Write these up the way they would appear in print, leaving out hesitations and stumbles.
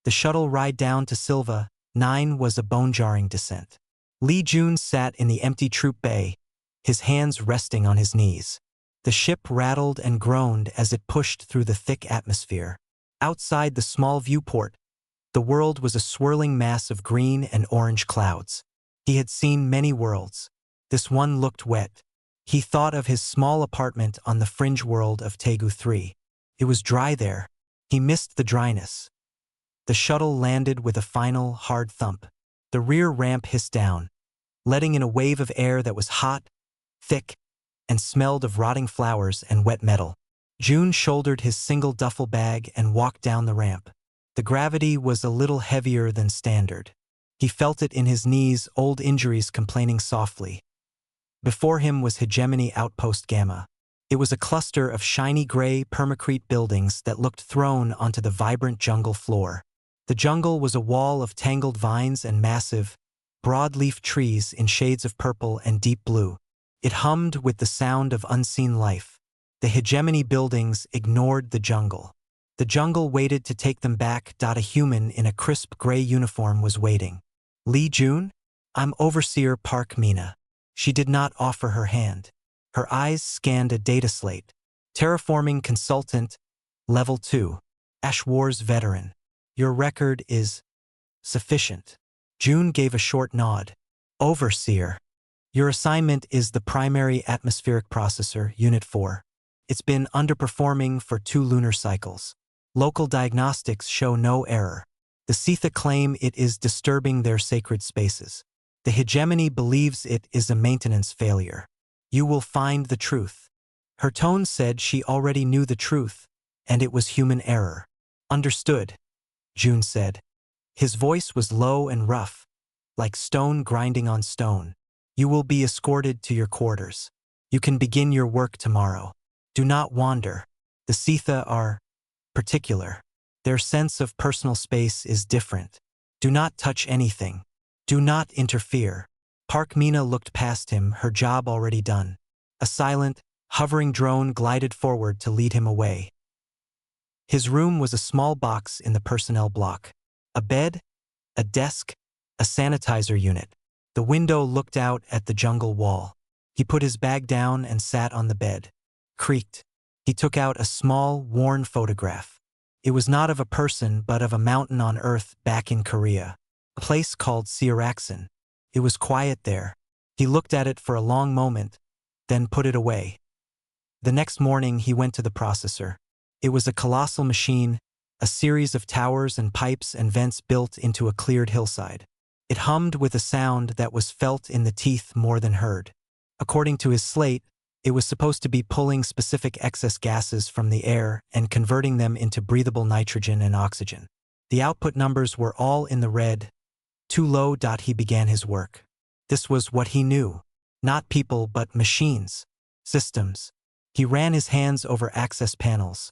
The shuttle ride down to Silva 9 was a bone-jarring descent. Lee Jun sat in the empty troop bay, his hands resting on his knees. The ship rattled and groaned as it pushed through the thick atmosphere. Outside the small viewport, the world was a swirling mass of green and orange clouds. He had seen many worlds. This one looked wet. He thought of his small apartment on the fringe world of Tegu 3. It was dry there. He missed the dryness. The shuttle landed with a final, hard thump. The rear ramp hissed down, letting in a wave of air that was hot, thick, and smelled of rotting flowers and wet metal. June shouldered his single duffel bag and walked down the ramp. The gravity was a little heavier than standard. He felt it in his knees, old injuries complaining softly. Before him was Hegemony Outpost Gamma. It was a cluster of shiny gray permacrete buildings that looked thrown onto the vibrant jungle floor. The jungle was a wall of tangled vines and massive, broadleaf trees in shades of purple and deep blue. It hummed with the sound of unseen life. The hegemony buildings ignored the jungle. The jungle waited to take them back. A human in a crisp gray uniform was waiting. Lee Jun? I'm Overseer Park Mina. She did not offer her hand. Her eyes scanned a data slate. Terraforming Consultant, Level 2. Ash Wars Veteran. Your record is sufficient. June gave a short nod. Overseer. Your assignment is the Primary Atmospheric Processor, Unit 4. It's been underperforming for 2 lunar cycles. Local diagnostics show no error. The Sitha claim it is disturbing their sacred spaces. The hegemony believes it is a maintenance failure. You will find the truth. Her tone said she already knew the truth, and it was human error. Understood, June said. His voice was low and rough, like stone grinding on stone. You will be escorted to your quarters. You can begin your work tomorrow. Do not wander. The Sitha are particular. Their sense of personal space is different. Do not touch anything. Do not interfere. Park Mina looked past him, her job already done. A silent, hovering drone glided forward to lead him away. His room was a small box in the personnel block. A bed, a desk, a sanitizer unit. The window looked out at the jungle wall. He put his bag down and sat on the bed. Creaked. He took out a small, worn photograph. It was not of a person but of a mountain on Earth back in Korea. A place called Seoraksan. It was quiet there. He looked at it for a long moment, then put it away. The next morning he went to the processor. It was a colossal machine, a series of towers and pipes and vents built into a cleared hillside. It hummed with a sound that was felt in the teeth more than heard. According to his slate, it was supposed to be pulling specific excess gases from the air and converting them into breathable nitrogen and oxygen. The output numbers were all in the red. Too low. He began his work. This was what he knew. Not people but machines. Systems. He ran his hands over access panels,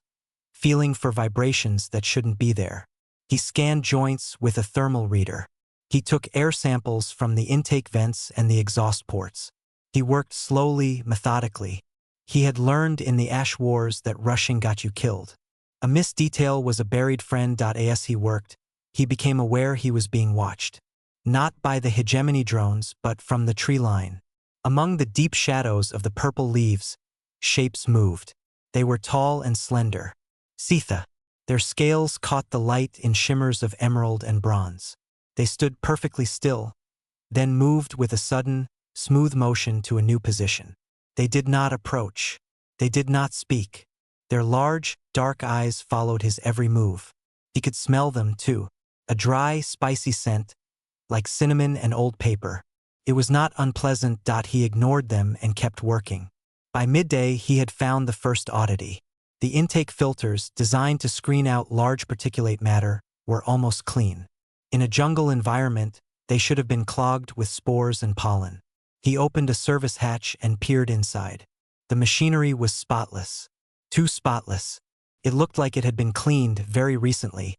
feeling for vibrations that shouldn't be there. He scanned joints with a thermal reader. He took air samples from the intake vents and the exhaust ports. He worked slowly, methodically. He had learned in the Ash Wars that rushing got you killed. A missed detail was a buried friend. As he worked, he became aware he was being watched. Not by the hegemony drones, but from the tree line. Among the deep shadows of the purple leaves, shapes moved. They were tall and slender. Sitha. Their scales caught the light in shimmers of emerald and bronze. They stood perfectly still, then moved with a sudden, smooth motion to a new position. They did not approach. They did not speak. Their large, dark eyes followed his every move. He could smell them, too. A dry, spicy scent, like cinnamon and old paper. It was not unpleasant. He ignored them and kept working. By midday, he had found the first oddity. The intake filters, designed to screen out large particulate matter, were almost clean. In a jungle environment, they should have been clogged with spores and pollen. He opened a service hatch and peered inside. The machinery was spotless. Too spotless. It looked like it had been cleaned very recently.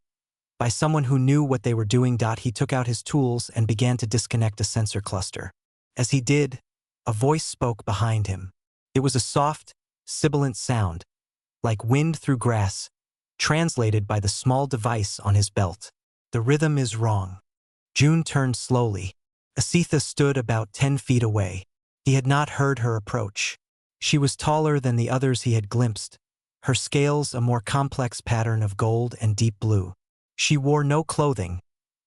By someone who knew what they were doing. He took out his tools and began to disconnect a sensor cluster. As he did, a voice spoke behind him. It was a soft, sibilant sound, like wind through grass, translated by the small device on his belt. The rhythm is wrong. June turned slowly. Asitha stood about 10 feet away. He had not heard her approach. She was taller than the others he had glimpsed, her scales a more complex pattern of gold and deep blue. She wore no clothing,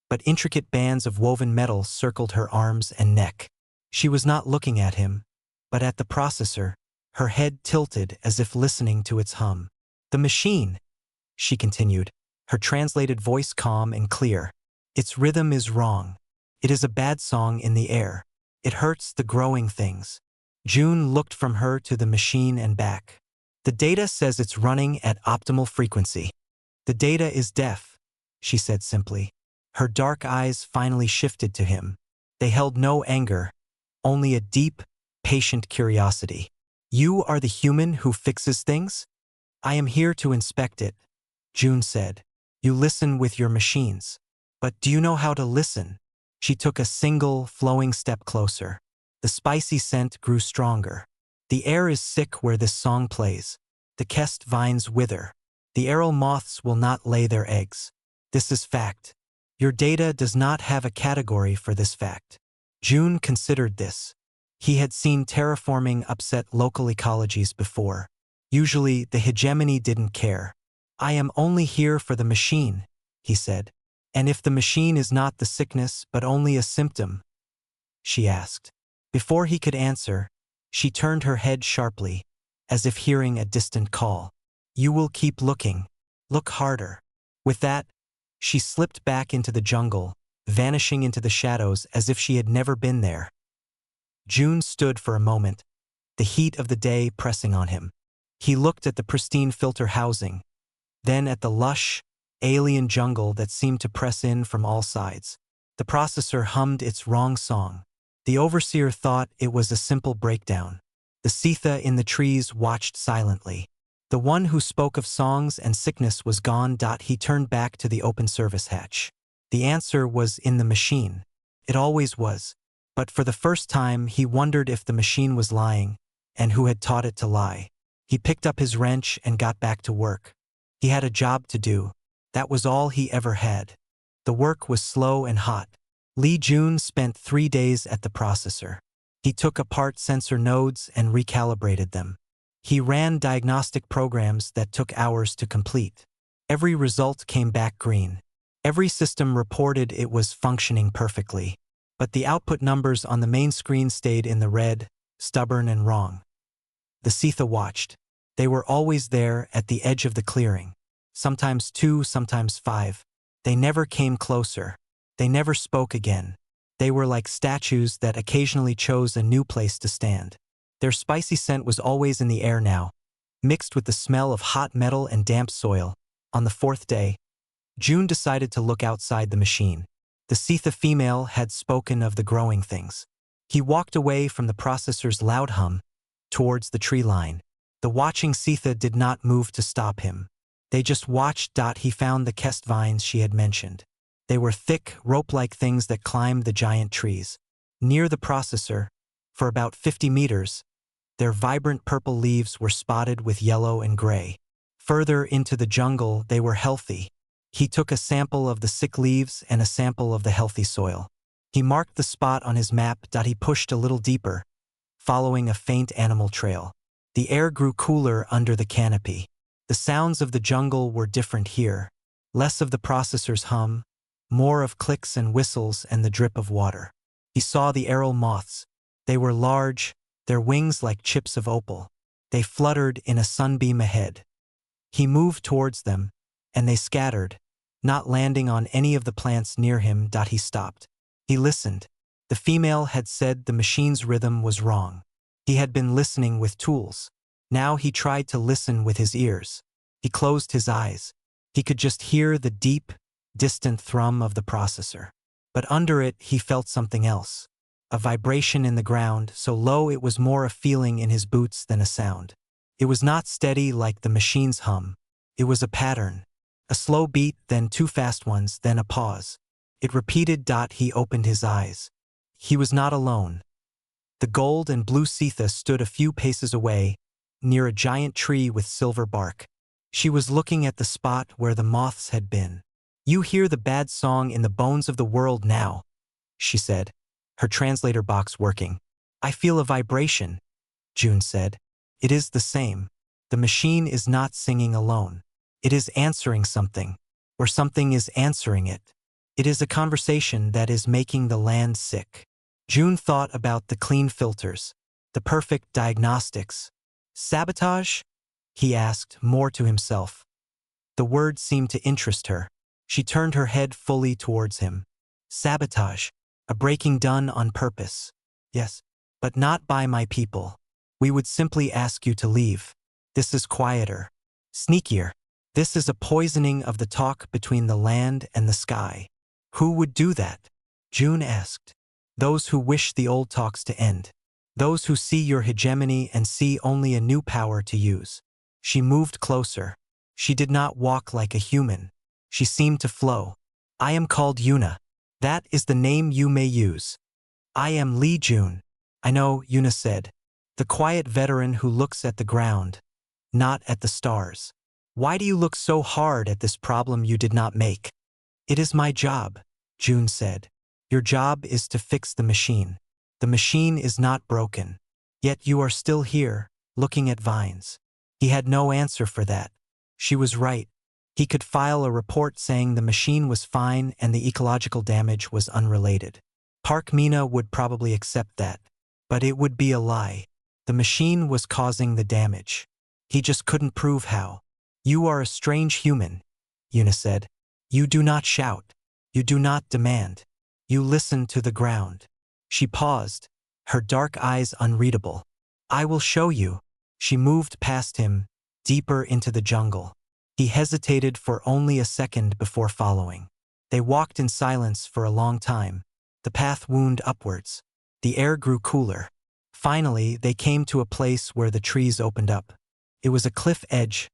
but intricate bands of woven metal circled her arms and neck. She was not looking at him, but at the processor, her head tilted as if listening to its hum. "The machine," she continued, her translated voice calm and clear. "Its rhythm is wrong. It is a bad song in the air. It hurts the growing things." June looked from her to the machine and back. "The data says it's running at optimal frequency." "The data is deaf," she said simply. Her dark eyes finally shifted to him. They held no anger, only a deep, patient curiosity. "You are the human who fixes things?" "I am here to inspect it," June said. "You listen with your machines. But do you know how to listen?" She took a single, flowing step closer. The spicy scent grew stronger. "The air is sick where this song plays. The kest vines wither. The aryl moths will not lay their eggs. This is fact. Your data does not have a category for this fact." June considered this. He had seen terraforming upset local ecologies before. Usually, the hegemony didn't care. "I am only here for the machine," he said. "And if the machine is not the sickness but only a symptom?" she asked. Before he could answer, she turned her head sharply, as if hearing a distant call. "You will keep looking. Look harder." With that, she slipped back into the jungle, vanishing into the shadows as if she had never been there. June stood for a moment, the heat of the day pressing on him. He looked at the pristine filter housing, then at the lush, alien jungle that seemed to press in from all sides. The processor hummed its wrong song. The overseer thought it was a simple breakdown. The Sitha in the trees watched silently. The one who spoke of songs and sickness was gone. He turned back to the open service hatch. The answer was in the machine. It always was. But for the first time he wondered if the machine was lying, and who had taught it to lie. He picked up his wrench and got back to work. He had a job to do. That was all he ever had. The work was slow and hot. Lee Jun spent 3 days at the processor. He took apart sensor nodes and recalibrated them. He ran diagnostic programs that took hours to complete. Every result came back green. Every system reported it was functioning perfectly. But the output numbers on the main screen stayed in the red, stubborn and wrong. The Sitha watched. They were always there at the edge of the clearing. Sometimes 2, sometimes 5. They never came closer. They never spoke again. They were like statues that occasionally chose a new place to stand. Their spicy scent was always in the air now, mixed with the smell of hot metal and damp soil. On the 4th day, June decided to look outside the machine. The Sitha female had spoken of the growing things. He walked away from the processor's loud hum, towards the tree line. The watching Sitha did not move to stop him. They just watched. He found the kest vines she had mentioned. They were thick, rope-like things that climbed the giant trees. Near the processor, for about 50 meters, their vibrant purple leaves were spotted with yellow and gray. Further into the jungle, they were healthy. He took a sample of the sick leaves and a sample of the healthy soil. He marked the spot on his map. He pushed a little deeper, following a faint animal trail. The air grew cooler under the canopy. The sounds of the jungle were different here. Less of the processor's hum, more of clicks and whistles and the drip of water. He saw the aryl moths. They were large, their wings like chips of opal. They fluttered in a sunbeam ahead. He moved towards them, and they scattered, not landing on any of the plants near him. He stopped. He listened. The female had said the machine's rhythm was wrong. He had been listening with tools. Now he tried to listen with his ears. He closed his eyes. He could just hear the deep, distant thrum of the processor. But under it he felt something else. A vibration in the ground, so low it was more a feeling in his boots than a sound. It was not steady like the machine's hum. It was a pattern. A slow beat, then 2 fast ones, then a pause. It repeated. He opened his eyes. He was not alone. The gold and blue Sitha stood a few paces away, near a giant tree with silver bark. She was looking at the spot where the moths had been. You hear the bad song in the bones of the world now, she said, her translator box working. I feel a vibration, June said. It is the same. The machine is not singing alone. It is answering something, or something is answering it. It is a conversation that is making the land sick. June thought about the clean filters, the perfect diagnostics. Sabotage? He asked, more to himself. The word seemed to interest her. She turned her head fully towards him. Sabotage. A breaking done on purpose. Yes, but not by my people. We would simply ask you to leave. This is quieter. Sneakier. This is a poisoning of the talk between the land and the sky. Who would do that? June asked. Those who wish the old talks to end. Those who see your hegemony and see only a new power to use. She moved closer. She did not walk like a human. She seemed to flow. I am called Yuna. That is the name you may use. I am Lee June. I know, Yuna said. The quiet veteran who looks at the ground, not at the stars. Why do you look so hard at this problem you did not make? It is my job, June said. Your job is to fix the machine. The machine is not broken. Yet you are still here, looking at vines. He had no answer for that. She was right. He could file a report saying the machine was fine and the ecological damage was unrelated. Park Mina would probably accept that. But it would be a lie. The machine was causing the damage. He just couldn't prove how. You are a strange human, Yuna said. You do not shout. You do not demand. You listen to the ground. She paused, her dark eyes unreadable. I will show you. She moved past him, deeper into the jungle. He hesitated for only a second before following. They walked in silence for a long time. The path wound upwards. The air grew cooler. Finally, they came to a place where the trees opened up. It was a cliff edge,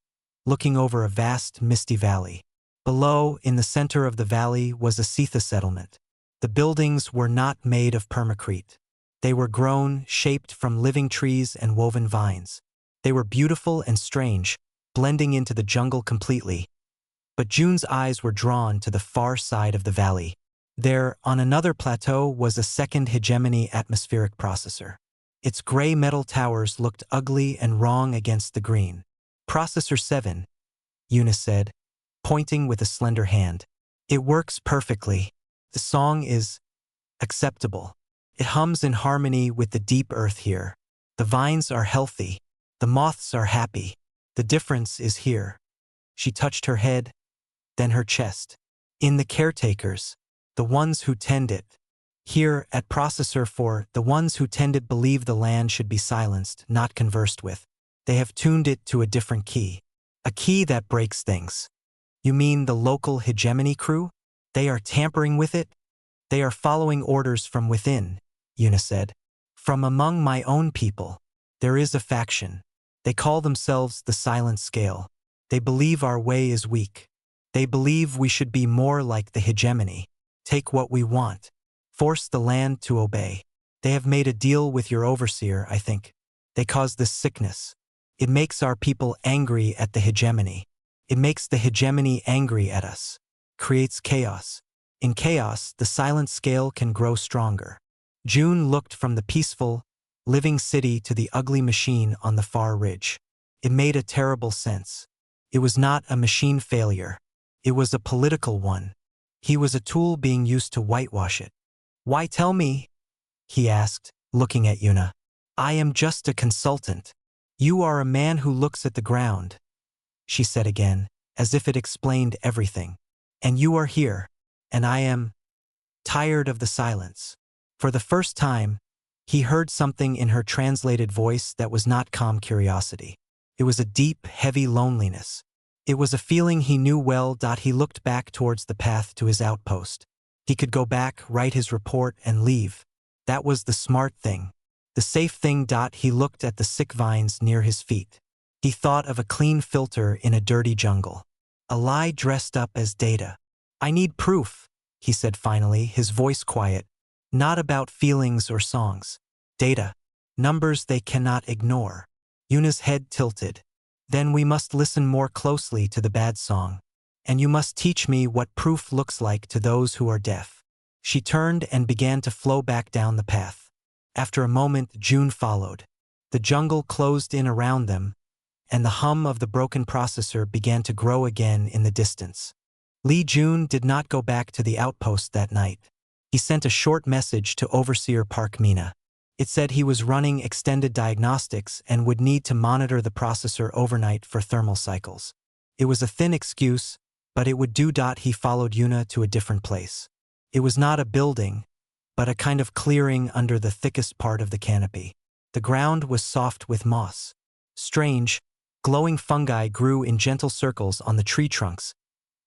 looking over a vast, misty valley. Below, in the center of the valley, was a Scytha settlement. The buildings were not made of permacrete. They were grown, shaped from living trees and woven vines. They were beautiful and strange, blending into the jungle completely. But June's eyes were drawn to the far side of the valley. There, on another plateau, was a second hegemony atmospheric processor. Its gray metal towers looked ugly and wrong against the green. Processor 7, Yuna said, pointing with a slender hand. It works perfectly. The song is acceptable. It hums in harmony with the deep earth here. The vines are healthy. The moths are happy. The difference is here. She touched her head, then her chest. In the caretakers, the ones who tend it. Here, at Processor 4, the ones who tend it believe the land should be silenced, not conversed with. They have tuned it to a different key. A key that breaks things. You mean the local hegemony crew? They are tampering with it? They are following orders from within, Yuna said. From among my own people, there is a faction. They call themselves the Silent Scale. They believe our way is weak. They believe we should be more like the hegemony. Take what we want. Force the land to obey. They have made a deal with your overseer, I think. They cause this sickness. It makes our people angry at the hegemony. It makes the hegemony angry at us. Creates chaos. In chaos, the Silent Scale can grow stronger. June looked from the peaceful, living city to the ugly machine on the far ridge. It made a terrible sense. It was not a machine failure. It was a political one. He was a tool being used to whitewash it. Why tell me? He asked, looking at Yuna. I am just a consultant. You are a man who looks at the ground, she said again, as if it explained everything. And you are here, and I am tired of the silence. For the first time, he heard something in her translated voice that was not calm curiosity. It was a deep, heavy loneliness. It was a feeling he knew well. He looked back towards the path to his outpost. He could go back, write his report, and leave. That was the smart thing. The safe thing. He looked at the sick vines near his feet. He thought of a clean filter in a dirty jungle. A lie dressed up as data. I need proof, he said finally, his voice quiet. Not about feelings or songs. Data. Numbers they cannot ignore. Yuna's head tilted. Then we must listen more closely to the bad song. and you must teach me what proof looks like to those who are deaf." She turned and began to flow back down the path. After a moment, June followed. The jungle closed in around them, and the hum of the broken processor began to grow again in the distance. Lee Jun did not go back to the outpost that night. He sent a short message to Overseer Park Mina. It said he was running extended diagnostics and would need to monitor the processor overnight for thermal cycles. It was a thin excuse, but it would do. He followed Yuna to a different place. It was not a building, but a kind of clearing under the thickest part of the canopy. The ground was soft with moss. Strange, glowing fungi grew in gentle circles on the tree trunks,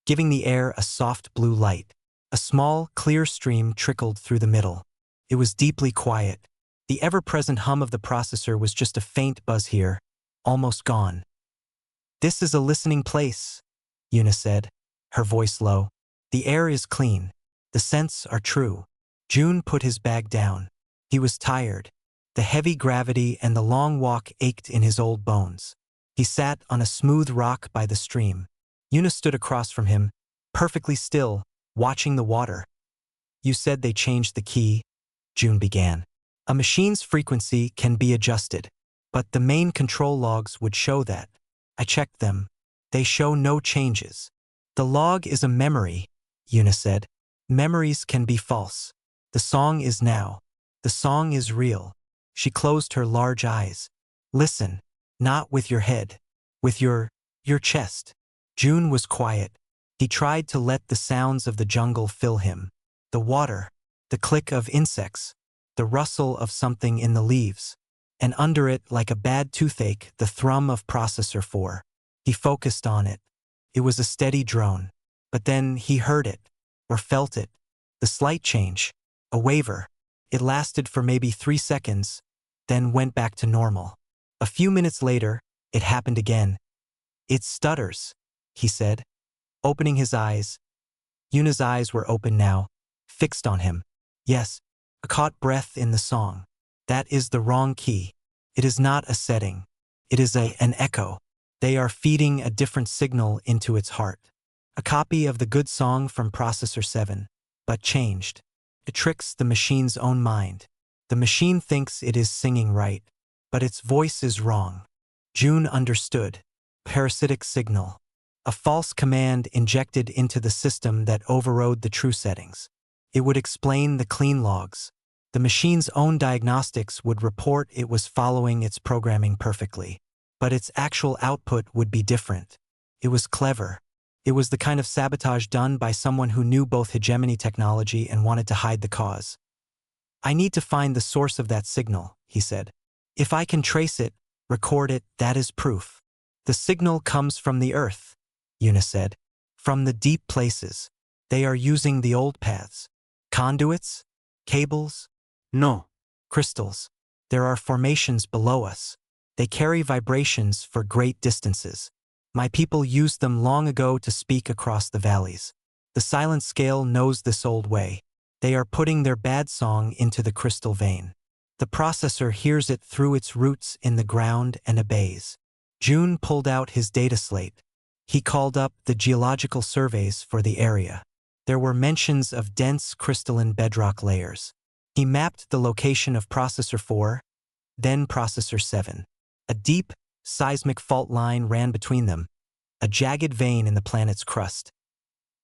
giving the air a soft blue light. A small, clear stream trickled through the middle. It was deeply quiet. The ever-present hum of the processor was just a faint buzz here, almost gone. "This is a listening place," Yuna said, her voice low. "The air is clean. The scents are true." June put his bag down. He was tired. The heavy gravity and the long walk ached in his old bones. He sat on a smooth rock by the stream. Yuna stood across from him, perfectly still, watching the water. "You said they changed the key," June began. "A machine's frequency can be adjusted, but the main control logs would show that. I checked them. They show no changes." "The log is a memory," Yuna said. "Memories can be false. The song is now. The song is real." She closed her large eyes. "Listen, not with your head, with your chest." June was quiet. He tried to let the sounds of the jungle fill him. The water, the click of insects, the rustle of something in the leaves, and under it, like a bad toothache, the thrum of processor 4. He focused on it. It was a steady drone. But then he heard it, or felt it. The slight change, a waver. It lasted for maybe 3 seconds, then went back to normal. A few minutes later, it happened again. "It stutters," he said, opening his eyes. Yuna's eyes were open now, fixed on him. "Yes, a caught breath in the song. That is the wrong key. It is not a setting. It is an echo. They are feeding a different signal into its heart. A copy of the good song from Processor 7, but changed. It tricks the machine's own mind. The machine thinks it is singing right, but its voice is wrong." June understood. Parasitic signal. A false command injected into the system that overrode the true settings. It would explain the clean logs. The machine's own diagnostics would report it was following its programming perfectly. But its actual output would be different. It was clever. It was the kind of sabotage done by someone who knew both hegemony technology and wanted to hide the cause. "I need to find the source of that signal," he said. "If I can trace it, record it, that is proof." "The signal comes from the Earth," Yuna said. "From the deep places. They are using the old paths. Conduits? Cables? No. Crystals. There are formations below us. They carry vibrations for great distances. My people used them long ago to speak across the valleys. The silent scale knows this old way. They are putting their bad song into the crystal vein. The processor hears it through its roots in the ground and obeys." June pulled out his data slate. He called up the geological surveys for the area. There were mentions of dense crystalline bedrock layers. He mapped the location of Processor 4, then Processor 7. A deep, seismic fault line ran between them, a jagged vein in the planet's crust.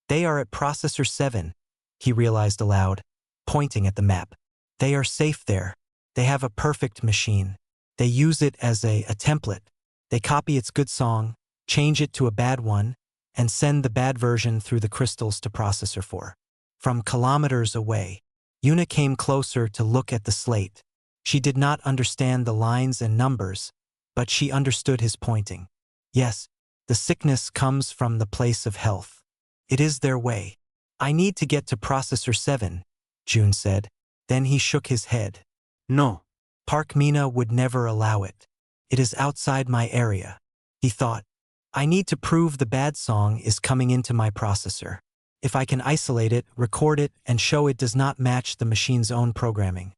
"They are at Processor 7, he realized aloud, pointing at the map. "They are safe there. They have a perfect machine. They use it as a template. They copy its good song, change it to a bad one, and send the bad version through the crystals to Processor 4. From kilometers away." Yuna came closer to look at the slate. She did not understand the lines and numbers, but she understood his pointing. "Yes, the sickness comes from the place of health. It is their way." "I need to get to Processor 7, June said. Then he shook his head. "No. Park Mina would never allow it. It is outside my area." He thought, "I need to prove the bad song is coming into my processor. If I can isolate it, record it, and show it does not match the machine's own programming,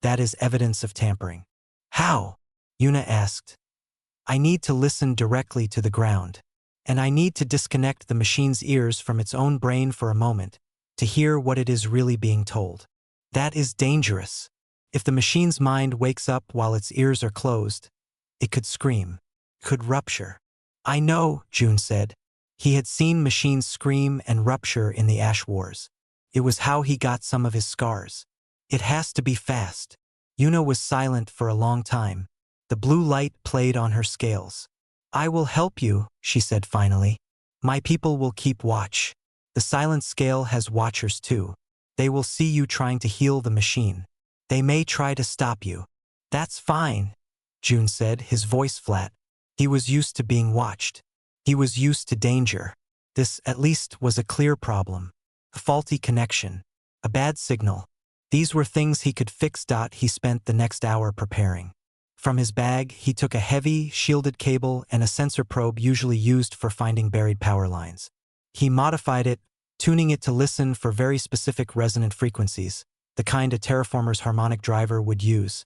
that is evidence of tampering." "How?" Yuna asked. "I need to listen directly to the ground. and I need to disconnect the machine's ears from its own brain for a moment to hear what it is really being told. That is dangerous. If the machine's mind wakes up while its ears are closed, it could scream, could rupture. I know, June said. He had seen machines scream and rupture in the Ash Wars. It was how he got some of his scars. It has to be fast. Yuna was silent for a long time. The blue light played on her scales. I will help you, she said finally. My people will keep watch. The silent scale has watchers too. They will see you trying to heal the machine. They may try to stop you. That's fine, June said, his voice flat. He was used to being watched. He was used to danger. This, at least, was a clear problem. A faulty connection. A bad signal. These were things he could fix. He spent the next hour preparing. From his bag, he took a heavy, shielded cable and a sensor probe usually used for finding buried power lines. He modified it, tuning it to listen for very specific resonant frequencies, the kind a terraformer's harmonic driver would use.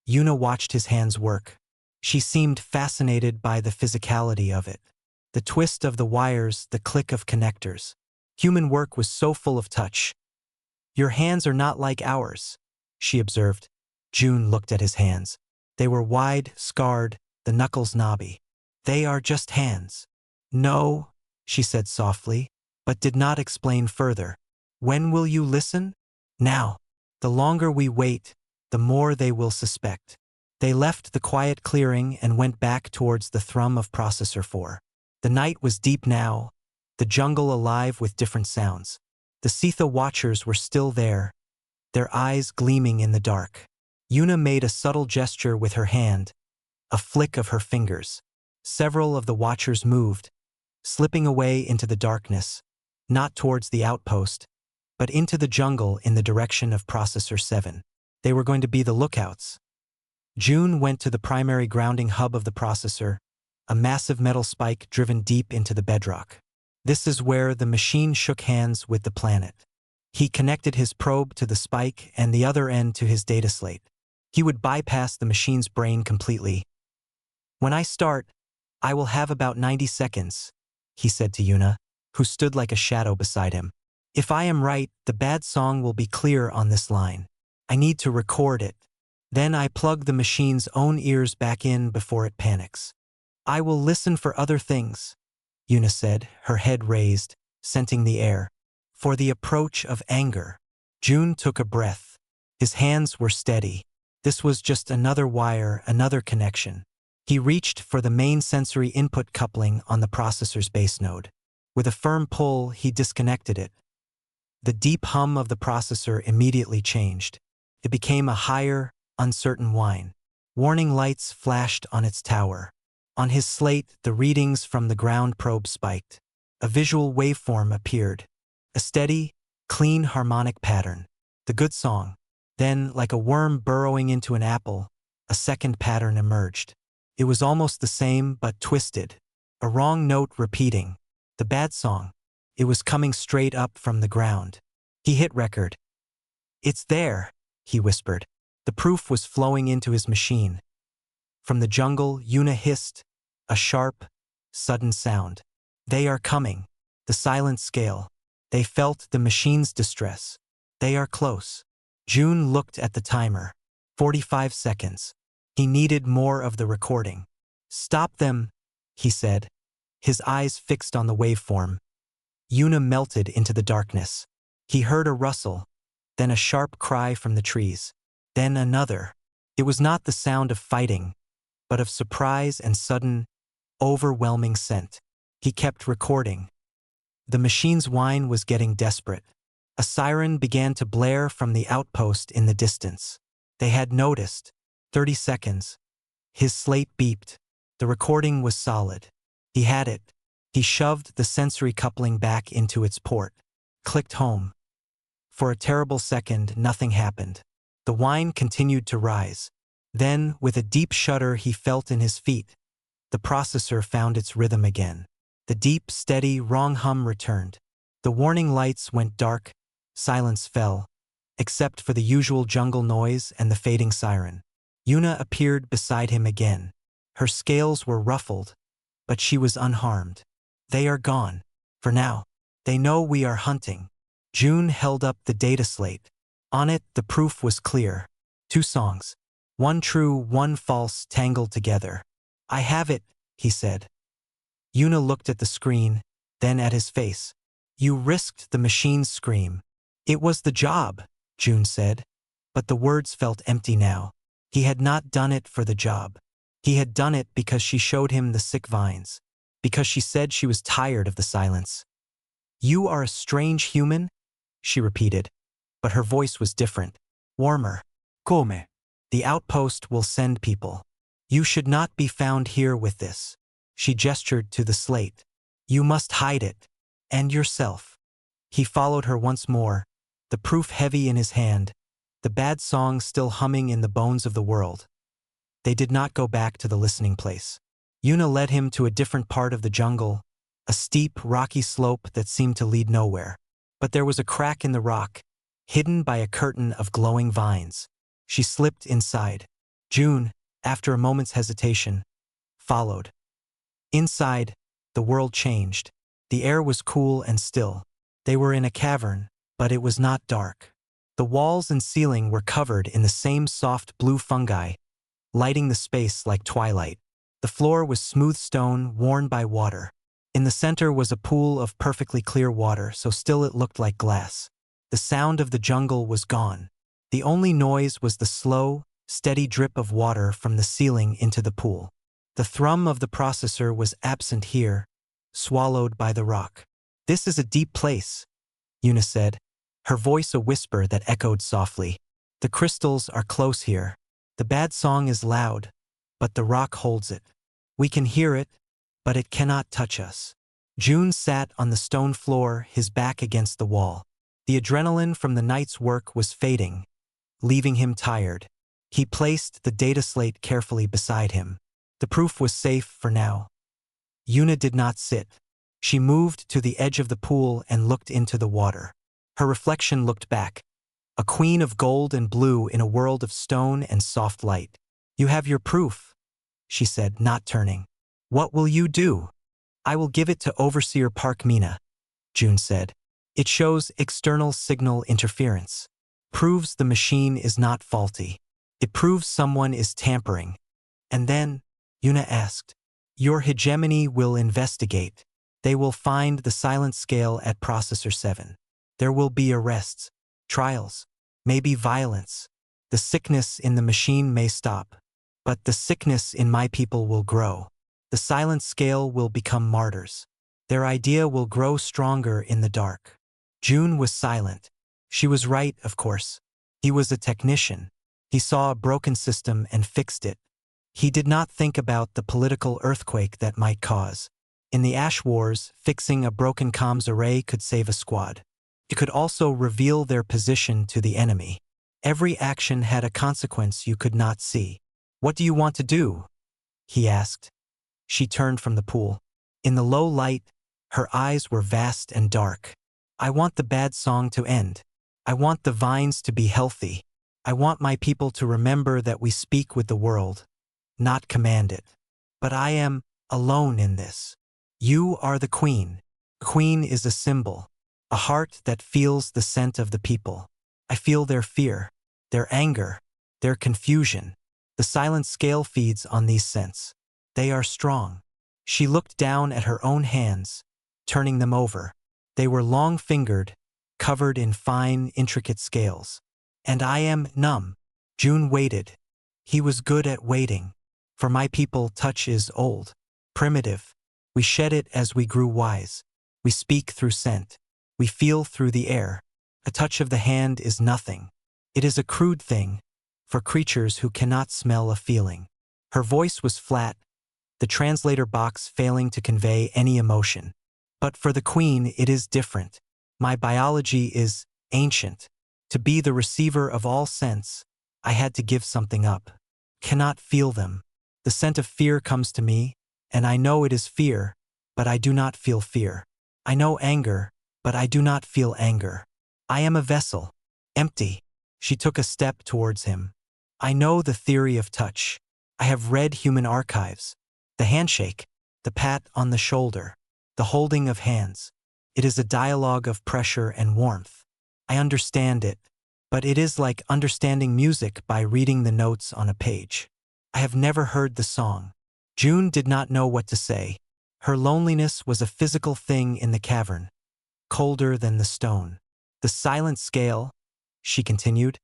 Yuna watched his hands work. She seemed fascinated by the physicality of it. The twist of the wires, the click of connectors. Human work was so full of touch. Your hands are not like ours, she observed. June looked at his hands. They were wide, scarred, the knuckles knobby. They are just hands. No, she said softly, but did not explain further. When will you listen? Now. The longer we wait, the more they will suspect. They left the quiet clearing and went back towards the thrum of Processor 4. The night was deep now, the jungle alive with different sounds. The Sitha watchers were still there, their eyes gleaming in the dark. Yuna made a subtle gesture with her hand, a flick of her fingers. Several of the watchers moved, slipping away into the darkness, not towards the outpost, but into the jungle in the direction of Processor 7. They were going to be the lookouts. June went to the primary grounding hub of the processor, a massive metal spike driven deep into the bedrock. This is where the machine shook hands with the planet. He connected his probe to the spike and the other end to his data slate. He would bypass the machine's brain completely. When I start, I will have about 90 seconds, he said to Yuna, who stood like a shadow beside him. If I am right, the bad song will be clear on this line. I need to record it. Then I plug the machine's own ears back in before it panics. I will listen for other things, Yuna said, her head raised, scenting the air. For the approach of anger. June took a breath. His hands were steady. This was just another wire, another connection. He reached for the main sensory input coupling on the processor's base node. With a firm pull, he disconnected it. The deep hum of the processor immediately changed. It became a higher, uncertain whine. Warning lights flashed on its tower. On his slate, the readings from the ground probe spiked. A visual waveform appeared. A steady, clean harmonic pattern. The good song. Then, like a worm burrowing into an apple, a second pattern emerged. It was almost the same but twisted. A wrong note repeating. The bad song. It was coming straight up from the ground. He hit record. It's there, he whispered. The proof was flowing into his machine. From the jungle, Yuna hissed, a sharp, sudden sound. They are coming. The silent scale. They felt the machine's distress. They are close. June looked at the timer. 45 seconds. He needed more of the recording. Stop them, he said, his eyes fixed on the waveform. Yuna melted into the darkness. He heard a rustle, then a sharp cry from the trees. Then another. It was not the sound of fighting, but of surprise and sudden, overwhelming scent. He kept recording. The machine's whine was getting desperate. A siren began to blare from the outpost in the distance. They had noticed. 30 seconds. His slate beeped. The recording was solid. He had it. He shoved the sensory coupling back into its port. Clicked home. For a terrible second, nothing happened. The whine continued to rise. Then, with a deep shudder he felt in his feet, the processor found its rhythm again. The deep, steady, wrong hum returned. The warning lights went dark. Silence fell, except for the usual jungle noise and the fading siren. Yuna appeared beside him again. Her scales were ruffled, but she was unharmed. They are gone. For now. They know we are hunting. June held up the data slate. On it, the proof was clear. 2 songs. One true, one false, tangled together. I have it, he said. Yuna looked at the screen, then at his face. You risked the machine's scream. It was the job, June said. But the words felt empty now. He had not done it for the job. He had done it because she showed him the sick vines. Because she said she was tired of the silence. You are a strange human? She repeated. But her voice was different. Warmer. Come. The outpost will send people. You should not be found here with this. She gestured to the slate. You must hide it. And yourself. He followed her once more, the proof heavy in his hand, the bad song still humming in the bones of the world. They did not go back to the listening place. Yuna led him to a different part of the jungle, a steep, rocky slope that seemed to lead nowhere. But there was a crack in the rock, hidden by a curtain of glowing vines. She slipped inside. June, after a moment's hesitation, followed. Inside, the world changed. The air was cool and still. They were in a cavern, but it was not dark. The walls and ceiling were covered in the same soft blue fungi, lighting the space like twilight. The floor was smooth stone worn by water. In the center was a pool of perfectly clear water, so still it looked like glass. The sound of the jungle was gone. The only noise was the slow, steady drip of water from the ceiling into the pool. The thrum of the processor was absent here, swallowed by the rock. This is a deep place, Yuna said, her voice a whisper that echoed softly. The crystals are close here. The bad song is loud, but the rock holds it. We can hear it, but it cannot touch us. June sat on the stone floor, his back against the wall. The adrenaline from the night's work was fading, leaving him tired. He placed the data slate carefully beside him. The proof was safe for now. Yuna did not sit. She moved to the edge of the pool and looked into the water. Her reflection looked back, a queen of gold and blue in a world of stone and soft light. You have your proof, she said, not turning. What will you do? I will give it to Overseer Park Mina, June said. It shows external signal interference. Proves the machine is not faulty. It proves someone is tampering. And then, Yuna asked, your hegemony will investigate. They will find the silent scale at Processor 7. There will be arrests, trials, maybe violence. The sickness in the machine may stop, but the sickness in my people will grow. The silent scale will become martyrs. Their idea will grow stronger in the dark. June was silent. She was right, of course. He was a technician. He saw a broken system and fixed it. He did not think about the political earthquake that might cause. In the Ash Wars, fixing a broken comms array could save a squad. It could also reveal their position to the enemy. Every action had a consequence you could not see. What do you want to do? He asked. She turned from the pool. In the low light, her eyes were vast and dark. I want the bad song to end. I want the vines to be healthy. I want my people to remember that we speak with the world, not command it. But I am alone in this. You are the queen. Queen is a symbol, a heart that feels the scent of the people. I feel their fear, their anger, their confusion. The silent scale feeds on these scents. They are strong. She looked down at her own hands, turning them over. They were long-fingered, covered in fine, intricate scales. And I am numb. June waited. He was good at waiting. For my people, touch is old, primitive. We shed it as we grew wise. We speak through scent. We feel through the air. A touch of the hand is nothing. It is a crude thing for creatures who cannot smell a feeling. Her voice was flat, the translator box failing to convey any emotion. But for the queen, it is different. My biology is ancient. To be the receiver of all scents, I had to give something up. Cannot feel them. The scent of fear comes to me, and I know it is fear, but I do not feel fear. I know anger, but I do not feel anger. I am a vessel, empty. She took a step towards him. I know the theory of touch. I have read human archives. The handshake, the pat on the shoulder. the holding of hands. It is a dialogue of pressure and warmth. I understand it, but it is like understanding music by reading the notes on a page. I have never heard the song. June did not know what to say. Her loneliness was a physical thing in the cavern, colder than the stone. The silent scale, she continued.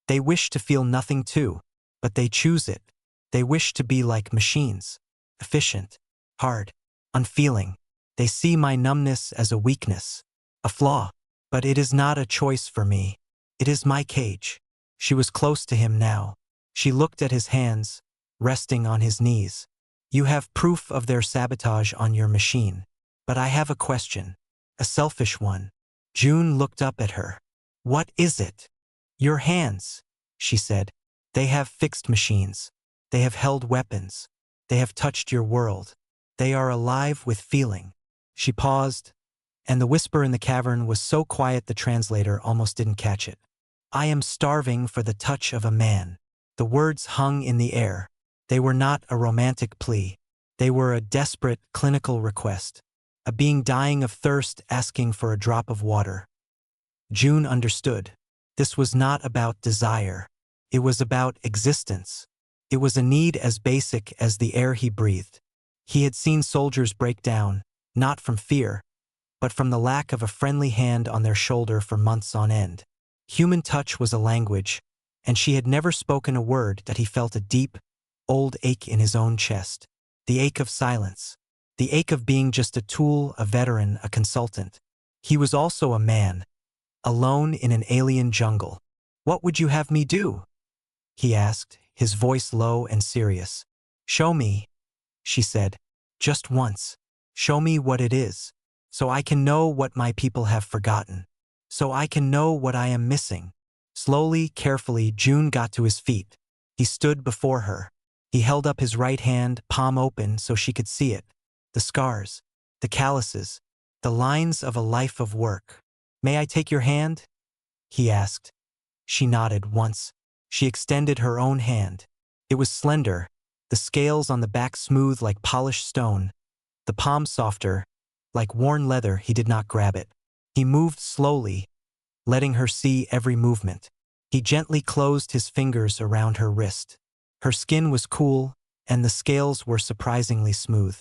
They wish to feel nothing too, but they choose it. They wish to be like machines, efficient, hard, unfeeling. They see my numbness as a weakness, a flaw. But it is not a choice for me. It is my cage. She was close to him now. She looked at his hands, resting on his knees. You have proof of their sabotage on your machine. But I have a question. A selfish one. June looked up at her. What is it? Your hands, she said. They have fixed machines. They have held weapons. They have touched your world. They are alive with feeling. She paused, and the whisper in the cavern was so quiet the translator almost didn't catch it. I am starving for the touch of a man. The words hung in the air. They were not a romantic plea. They were a desperate, clinical request. A being dying of thirst asking for a drop of water. June understood. This was not about desire. It was about existence. It was a need as basic as the air he breathed. He had seen soldiers break down, not from fear, but from the lack of a friendly hand on their shoulder for months on end. Human touch was a language, and she had never spoken a word that he felt a deep, old ache in his own chest. The ache of silence. The ache of being just a tool, a veteran, a consultant. He was also a man, alone in an alien jungle. What would you have me do? He asked, his voice low and serious. Show me, she said, just once. Show me what it is. So I can know what my people have forgotten. So I can know what I am missing. Slowly, carefully, June got to his feet. He stood before her. He held up his right hand, palm open so she could see it. The scars, the calluses, the lines of a life of work. May I take your hand? He asked. She nodded once. She extended her own hand. It was slender, the scales on the back smooth like polished stone, the palm softer, like worn leather. He did not grab it. He moved slowly, letting her see every movement. He gently closed his fingers around her wrist. Her skin was cool, and the scales were surprisingly smooth.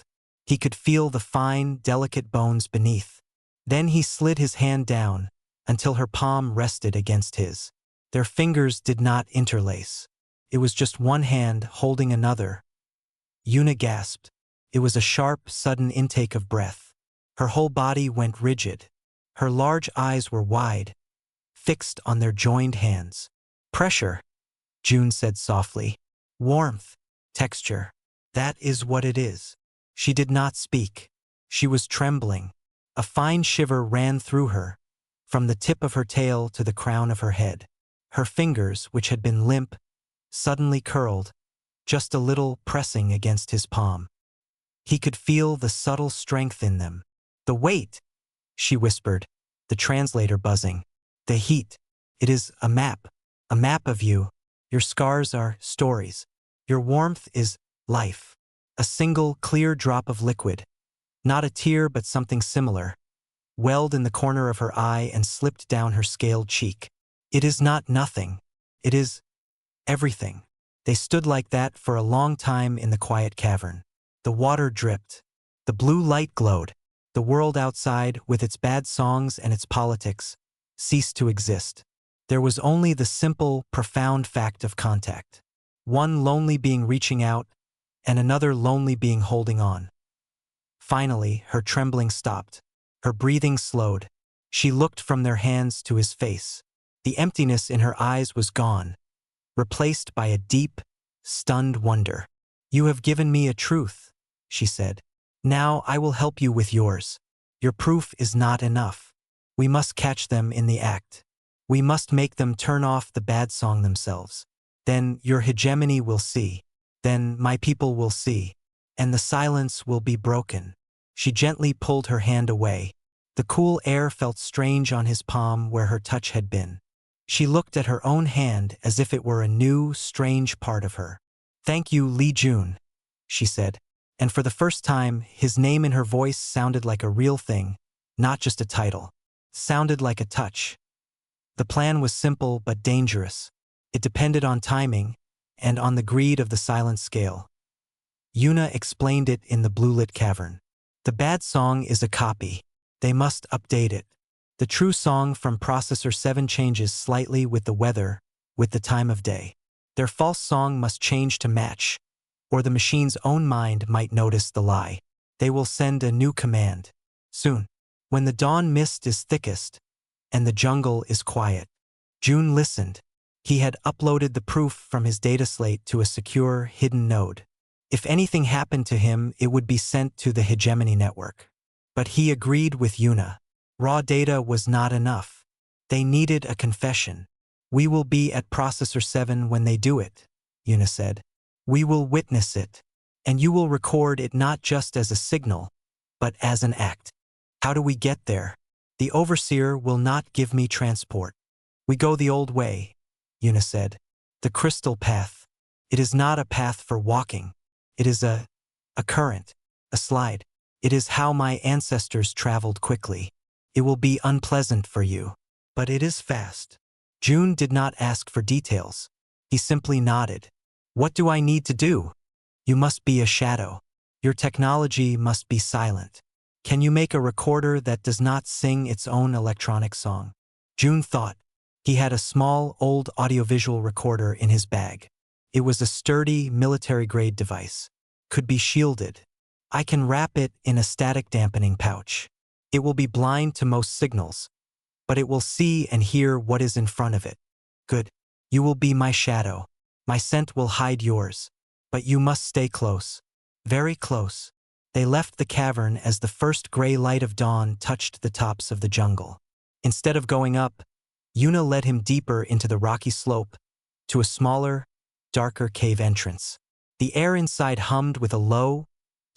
He could feel the fine, delicate bones beneath. Then he slid his hand down, until her palm rested against his. Their fingers did not interlace. It was just one hand holding another. Una gasped. It was a sharp, sudden intake of breath. Her whole body went rigid. Her large eyes were wide, fixed on their joined hands. Pressure, June said softly. Warmth, texture. That is what it is. She did not speak. She was trembling. A fine shiver ran through her, from the tip of her tail to the crown of her head. Her fingers, which had been limp, suddenly curled, just a little, pressing against his palm. He could feel the subtle strength in them. The weight, she whispered, the translator buzzing. The heat. It is a map of you. Your scars are stories. Your warmth is life. A single, clear drop of liquid. Not a tear, but something similar. Welled in the corner of her eye and slipped down her scaled cheek. It is not nothing. It is everything. They stood like that for a long time in the quiet cavern. The water dripped. The blue light glowed. The world outside, with its bad songs and its politics, ceased to exist. There was only the simple, profound fact of contact. One lonely being reaching out, and another lonely being holding on. Finally, her trembling stopped. Her breathing slowed. She looked from their hands to his face. The emptiness in her eyes was gone, replaced by a deep, stunned wonder. You have given me a truth, she said. Now I will help you with yours. Your proof is not enough. We must catch them in the act. We must make them turn off the bad song themselves. Then your hegemony will see. Then my people will see. And the silence will be broken. She gently pulled her hand away. The cool air felt strange on his palm where her touch had been. She looked at her own hand as if it were a new, strange part of her. Thank you, Li Jun, she said. And for the first time, his name in her voice sounded like a real thing, not just a title. Sounded like a touch. The plan was simple but dangerous. It depended on timing and on the greed of the silent scale. Yuna explained it in the blue-lit cavern. The bad song is a copy. They must update it. The true song from Processor 7 changes slightly with the weather, with the time of day. Their false song must change to match, or the machine's own mind might notice the lie. They will send a new command. Soon. When the dawn mist is thickest, and the jungle is quiet. June listened. He had uploaded the proof from his data slate to a secure, hidden node. If anything happened to him, it would be sent to the hegemony network. But he agreed with Yuna. Raw data was not enough. They needed a confession. We will be at Processor 7 when they do it, Yuna said. We will witness it. And you will record it not just as a signal, but as an act. How do we get there? The Overseer will not give me transport. We go the old way, Yuna said. The crystal path. It is not a path for walking. It is a current, a slide. It is how my ancestors traveled quickly. It will be unpleasant for you, but it is fast. June did not ask for details. He simply nodded. What do I need to do? You must be a shadow. Your technology must be silent. Can you make a recorder that does not sing its own electronic song? June thought. He had a small, old audiovisual recorder in his bag. It was a sturdy, military-grade device. Could be shielded. I can wrap it in a static dampening pouch. It will be blind to most signals, but it will see and hear what is in front of it. Good. You will be my shadow. My scent will hide yours. But you must stay close. Very close. They left the cavern as the first gray light of dawn touched the tops of the jungle. Instead of going up, Yuna led him deeper into the rocky slope, to a smaller, darker cave entrance. The air inside hummed with a low,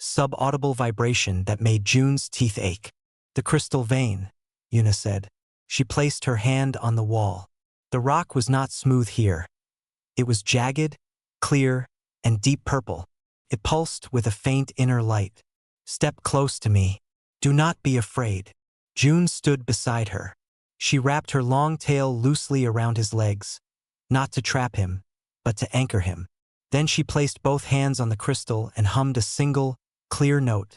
subaudible vibration that made June's teeth ache. The crystal vein, Yuna said. She placed her hand on the wall. The rock was not smooth here. It was jagged, clear, and deep purple. It pulsed with a faint inner light. Step close to me. Do not be afraid. June stood beside her. She wrapped her long tail loosely around his legs, not to trap him, but to anchor him. Then she placed both hands on the crystal and hummed a single, clear note.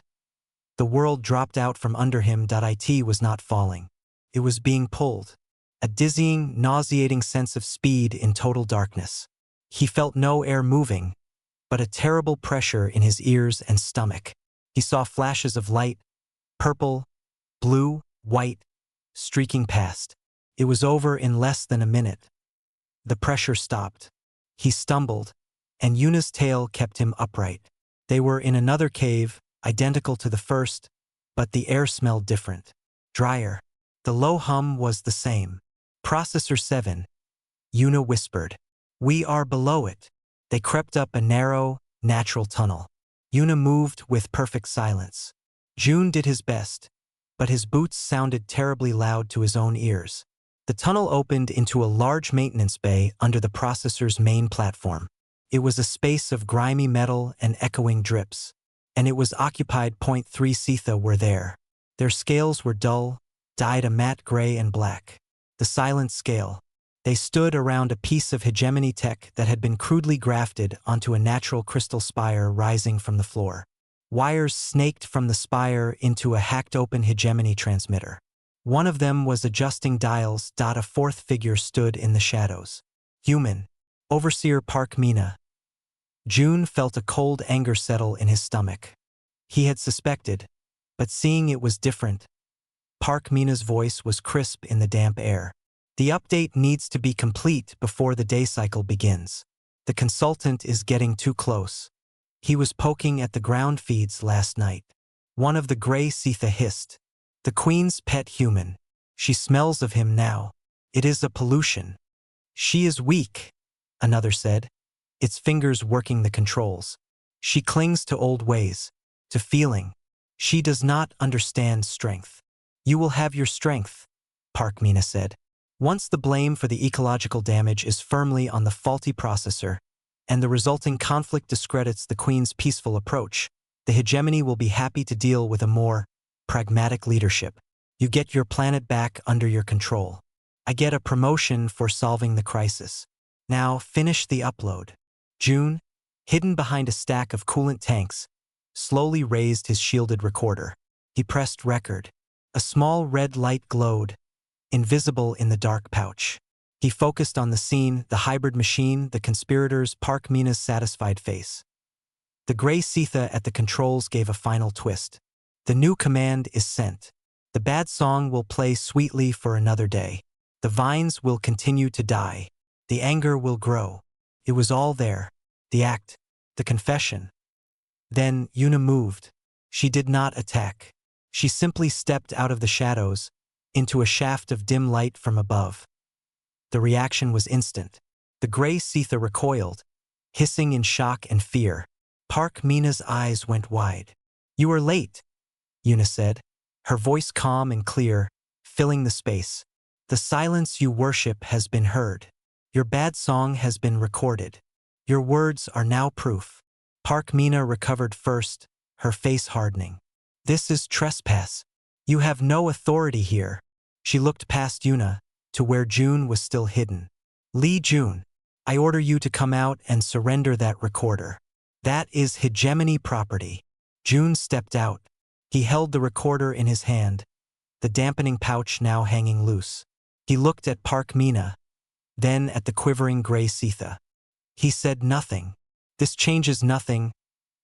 The world dropped out from under him. It was not falling. It was being pulled. A dizzying, nauseating sense of speed in total darkness. He felt no air moving, but a terrible pressure in his ears and stomach. He saw flashes of light, purple, blue, white, streaking past. It was over in less than a minute. The pressure stopped. He stumbled, and Yuna's tail kept him upright. They were in another cave, identical to the first, but the air smelled different. Drier. The low hum was the same. Processor 7, Yuna whispered. We are below it. They crept up a narrow, natural tunnel. Yuna moved with perfect silence. June did his best, but his boots sounded terribly loud to his own ears. The tunnel opened into a large maintenance bay under the processor's main platform. It was a space of grimy metal and echoing drips, and it was occupied. 3 Sitha were there. Their scales were dull, dyed a matte gray and black. The silent scale. They stood around a piece of hegemony tech that had been crudely grafted onto a natural crystal spire rising from the floor. Wires snaked from the spire into a hacked-open hegemony transmitter. One of them was adjusting dials. A fourth figure stood in the shadows. Human. Overseer Park Mina. June felt a cold anger settle in his stomach. He had suspected, but seeing it was different. Park Mina's voice was crisp in the damp air. The update needs to be complete before the day cycle begins. The consultant is getting too close. He was poking at the ground feeds last night. One of the gray Sitha hissed. The Queen's pet human. She smells of him now. It is a pollution. She is weak, another said, its fingers working the controls. She clings to old ways, to feeling. She does not understand strength. You will have your strength, Park Mina said. Once the blame for the ecological damage is firmly on the faulty processor, and the resulting conflict discredits the Queen's peaceful approach, The hegemony will be happy to deal with a more pragmatic leadership. You get your planet back under your control. I get a promotion for solving the crisis. Now finish the upload. June, hidden behind a stack of coolant tanks, slowly raised his shielded recorder. He pressed record. A small red light glowed, invisible in the dark pouch. He focused on the scene, the hybrid machine, the conspirators, Park Mina's satisfied face. The gray Sitha at the controls gave a final twist. The new command is sent. The bad song will play sweetly for another day. The vines will continue to die. The anger will grow. It was all there. The act. The confession. Then Yuna moved. She did not attack. She simply stepped out of the shadows, into a shaft of dim light from above. The reaction was instant. The gray Sitha recoiled, hissing in shock and fear. Park Mina's eyes went wide. "You are late," Yuna said, her voice calm and clear, filling the space. "The silence you worship has been heard. Your bad song has been recorded. Your words are now proof." Park Mina recovered first, her face hardening. "This is trespass. You have no authority here." She looked past Yuna, to where June was still hidden. "Lee June, I order you to come out and surrender that recorder. That is hegemony property." June stepped out. He held the recorder in his hand, the dampening pouch now hanging loose. He looked at Park Mina, then at the quivering gray Sitha. He said nothing. "This changes nothing,"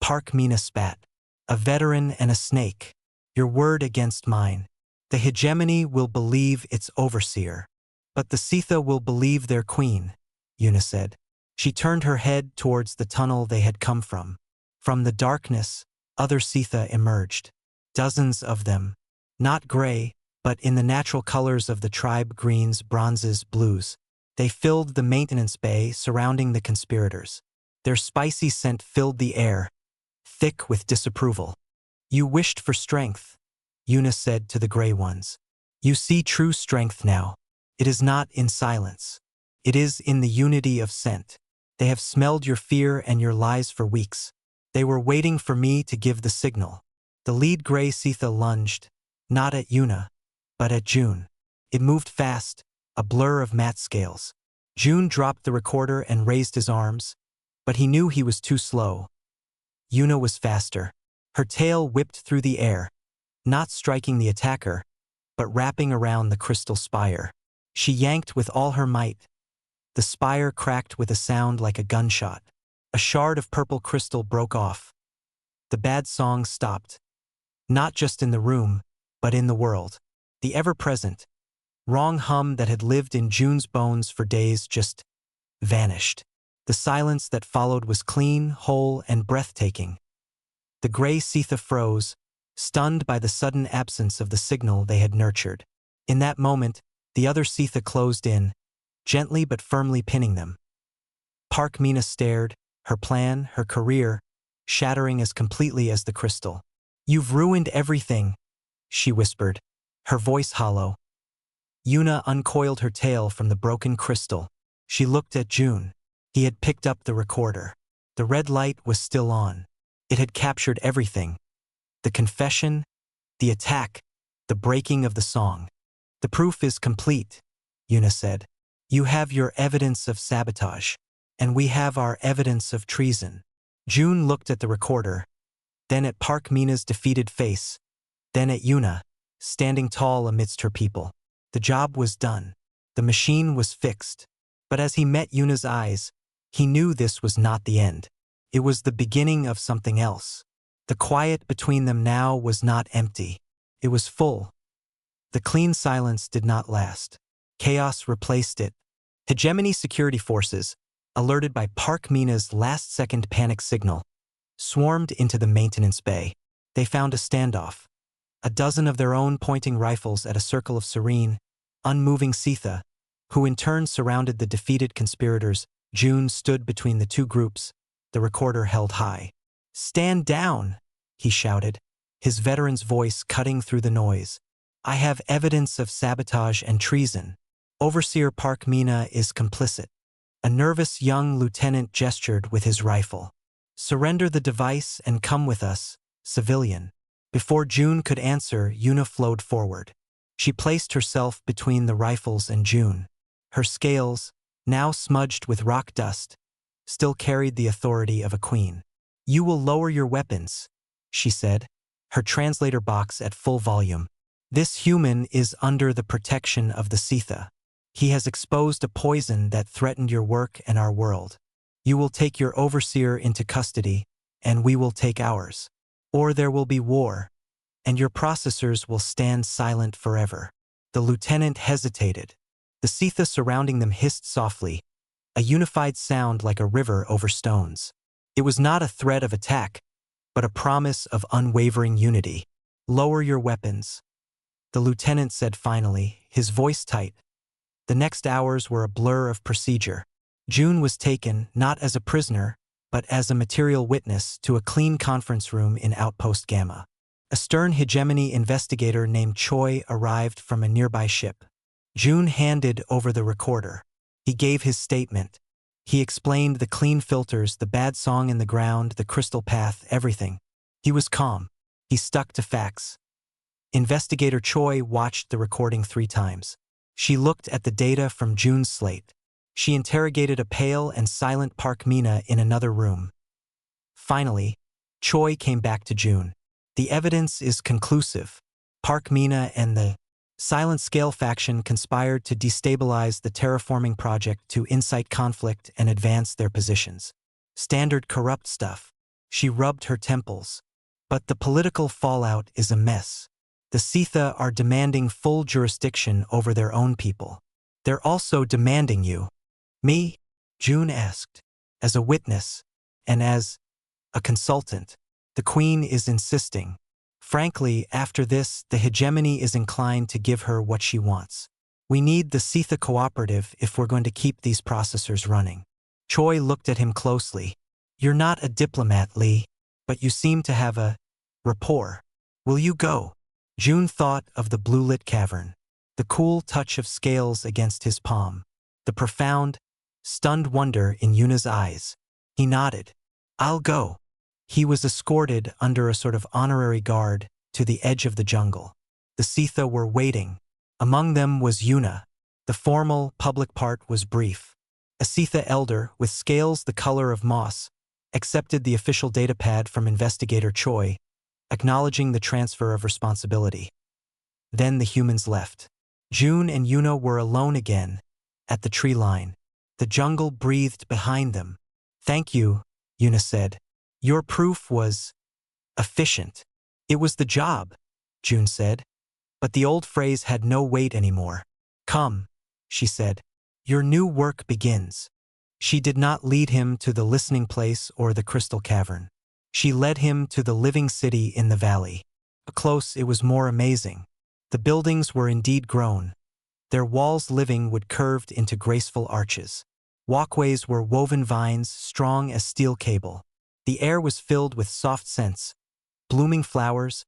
Park Mina spat. "A veteran and a snake. Your word against mine. The hegemony will believe its overseer. But the Sitha will believe their queen," Yuna said. She turned her head towards the tunnel they had come from. From the darkness, other Sitha emerged. Dozens of them. Not gray, but in the natural colors of the tribe, greens, bronzes, blues. They filled the maintenance bay surrounding the conspirators. Their spicy scent filled the air, thick with disapproval. "You wished for strength," Yuna said to the gray ones. "You see true strength now. It is not in silence. It is in the unity of scent. They have smelled your fear and your lies for weeks. They were waiting for me to give the signal." The lead gray Sitha lunged, not at Yuna, but at June. It moved fast, a blur of matte scales. June dropped the recorder and raised his arms, but he knew he was too slow. Yuna was faster. Her tail whipped through the air, not striking the attacker, but wrapping around the crystal spire. She yanked with all her might. The spire cracked with a sound like a gunshot. A shard of purple crystal broke off. The bad song stopped. Not just in the room, but in the world. The ever-present, wrong hum that had lived in June's bones for days just vanished. The silence that followed was clean, whole, and breathtaking. The gray Sitha froze, stunned by the sudden absence of the signal they had nurtured. In that moment, the other Sitha closed in, gently but firmly pinning them. Park Mina stared, her plan, her career, shattering as completely as the crystal. "You've ruined everything," she whispered, her voice hollow. Yuna uncoiled her tail from the broken crystal. She looked at June. He had picked up the recorder. The red light was still on. It had captured everything. The confession, the attack, the breaking of the song. "The proof is complete," Yuna said. "You have your evidence of sabotage, and we have our evidence of treason." June looked at the recorder, then at Park Mina's defeated face, then at Yuna, standing tall amidst her people. The job was done. The machine was fixed. But as he met Yuna's eyes, he knew this was not the end. It was the beginning of something else. The quiet between them now was not empty. It was full. The clean silence did not last. Chaos replaced it. Hegemony security forces, alerted by Park Mina's last-second panic signal, swarmed into the maintenance bay. They found a standoff. A dozen of their own pointing rifles at a circle of serene, unmoving Sitha, who in turn surrounded the defeated conspirators. June stood between the two groups, the recorder held high. "Stand down," he shouted, his veteran's voice cutting through the noise. "I have evidence of sabotage and treason. Overseer Park Mina is complicit." A nervous young lieutenant gestured with his rifle. "Surrender the device and come with us," civilian. Before June could answer, Yuna flowed forward. She placed herself between the rifles and June. Her scales, now smudged with rock dust, still carried the authority of a queen. "You will lower your weapons," she said, her translator box at full volume. "This human is under the protection of the Sitha. He has exposed a poison that threatened your work and our world. You will take your overseer into custody, and we will take ours. Or there will be war, and your processors will stand silent forever." The lieutenant hesitated. The Sitha surrounding them hissed softly, a unified sound like a river over stones. It was not a threat of attack, but a promise of unwavering unity. "Lower your weapons," the lieutenant said finally, his voice tight. The next hours were a blur of procedure. June was taken, not as a prisoner, but as a material witness, to a clean conference room in Outpost Gamma. A stern hegemony investigator named Choi arrived from a nearby ship. June handed over the recorder. He gave his statement. He explained the clean filters, the bad song in the ground, the crystal path, everything. He was calm. He stuck to facts. Investigator Choi watched the recording 3 times. She looked at the data from June's slate. She interrogated a pale and silent Park Mina in another room. Finally, Choi came back to June. "The evidence is conclusive. Park Mina and the Silent Scale faction conspired to destabilize the terraforming project to incite conflict and advance their positions. Standard corrupt stuff." She rubbed her temples. "But the political fallout is a mess. The Sitha are demanding full jurisdiction over their own people. They're also demanding you." "Me?" June asked. "As a witness, and as a consultant. The Queen is insisting. Frankly, after this, the hegemony is inclined to give her what she wants. We need the Sitha cooperative if we're going to keep these processors running." Choi looked at him closely. "You're not a diplomat, Lee, but you seem to have a rapport. Will you go?" June thought of the blue-lit cavern, the cool touch of scales against his palm, the profound, stunned wonder in Yuna's eyes. He nodded. "I'll go." He was escorted under a sort of honorary guard to the edge of the jungle. The Sitha were waiting. Among them was Yuna. The formal, public part was brief. A Sitha elder, with scales the color of moss, accepted the official datapad from Investigator Choi, acknowledging the transfer of responsibility. Then the humans left. June and Yuna were alone again, at the tree line. The jungle breathed behind them. "Thank you," Yuna said. "Your proof was efficient." "It was the job," June said. But the old phrase had no weight anymore. "Come," she said. "Your new work begins." She did not lead him to the listening place or the crystal cavern. She led him to the living city in the valley. Up close, it was more amazing. The buildings were indeed grown. Their walls living wood curved into graceful arches. Walkways were woven vines strong as steel cable. The air was filled with soft scents, blooming flowers,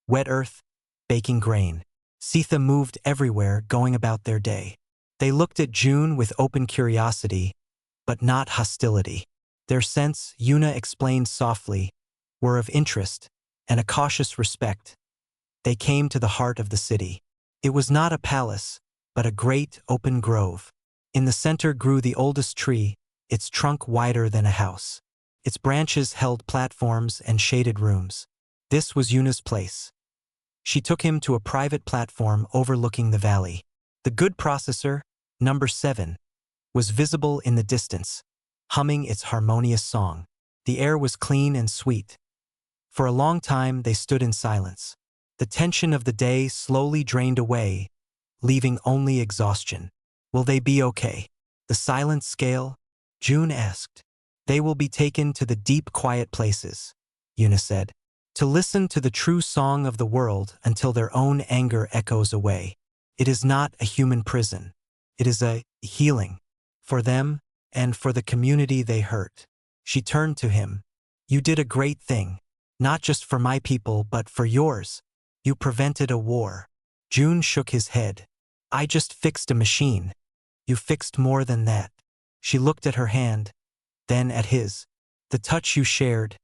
wet earth, baking grain. Sitha moved everywhere, going about their day. They looked at June with open curiosity, but not hostility. Their scents, Yuna explained softly, were of interest and a cautious respect. They came to the heart of the city. It was not a palace, but a great open grove. In the center grew the oldest tree, its trunk wider than a house. Its branches held platforms and shaded rooms. This was Yuna's place. She took him to a private platform overlooking the valley. The good processor, number 7, was visible in the distance, humming its harmonious song. The air was clean and sweet. For a long time they stood in silence. The tension of the day slowly drained away, leaving only exhaustion. "Will they be okay?" "The silent scale?" June asked. "They will be taken to the deep, quiet places," Yuna said, "to listen to the true song of the world until their own anger echoes away. It is not a human prison. It is a healing for them and for the community they hurt." She turned to him. "You did a great thing, not just for my people but for yours. You prevented a war." June shook his head. "I just fixed a machine. You fixed more than that." She looked at her hand, then at his. "The touch you shared,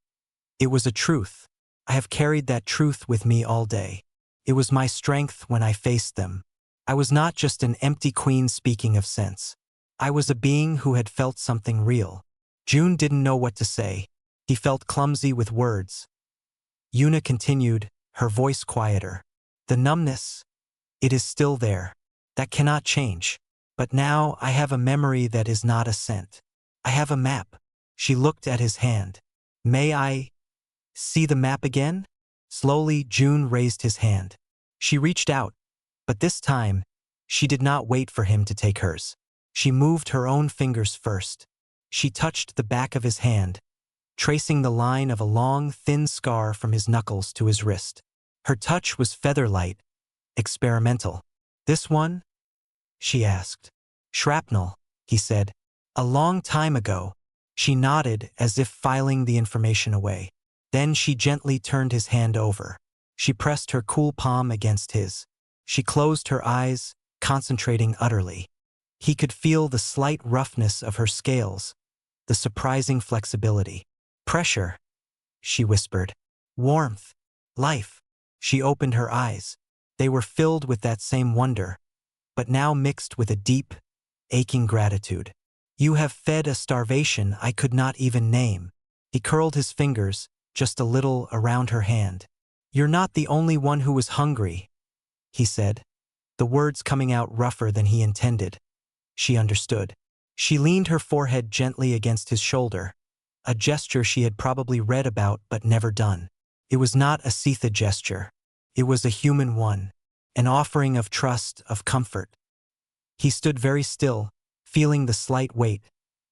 it was a truth. I have carried that truth with me all day. It was my strength when I faced them. I was not just an empty queen speaking of sense. I was a being who had felt something real. June didn't know what to say. He felt clumsy with words. Yuna continued, her voice quieter. The numbness, it is still there. That cannot change. But now I have a memory that is not a scent. I have a map. She looked at his hand. May I see the map again? Slowly, June raised his hand. She reached out, but this time, she did not wait for him to take hers. She moved her own fingers first. She touched the back of his hand, tracing the line of a long, thin scar from his knuckles to his wrist. Her touch was feather-light, experimental. This one? She asked. Shrapnel, he said. A long time ago. She nodded as if filing the information away. Then she gently turned his hand over. She pressed her cool palm against his. She closed her eyes, concentrating utterly. He could feel the slight roughness of her scales, the surprising flexibility. Pressure, she whispered. Warmth, life. She opened her eyes. They were filled with that same wonder, but now mixed with a deep, aching gratitude. You have fed a starvation I could not even name. He curled his fingers, just a little, around her hand. You're not the only one who was hungry, he said, the words coming out rougher than he intended. She understood. She leaned her forehead gently against his shoulder, a gesture she had probably read about but never done. It was not a Sitha gesture. It was a human one, an offering of trust, of comfort. He stood very still, feeling the slight weight,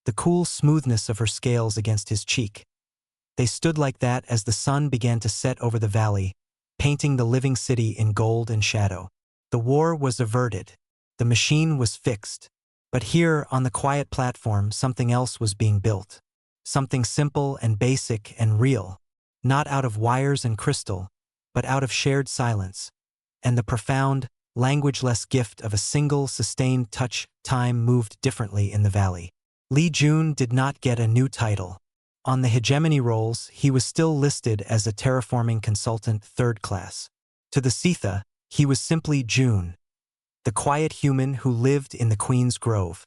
the cool smoothness of her scales against his cheek. They stood like that as the sun began to set over the valley, painting the living city in gold and shadow. The war was averted. The machine was fixed. But here, on the quiet platform, something else was being built. Something simple and basic and real. Not out of wires and crystal, but out of shared silence. And the profound, languageless gift of a single, sustained touch. Time moved differently in the valley. Li Jun did not get a new title. On the hegemony rolls, he was still listed as a terraforming consultant 3rd class. To the Sitha, he was simply June, the quiet human who lived in the Queen's Grove.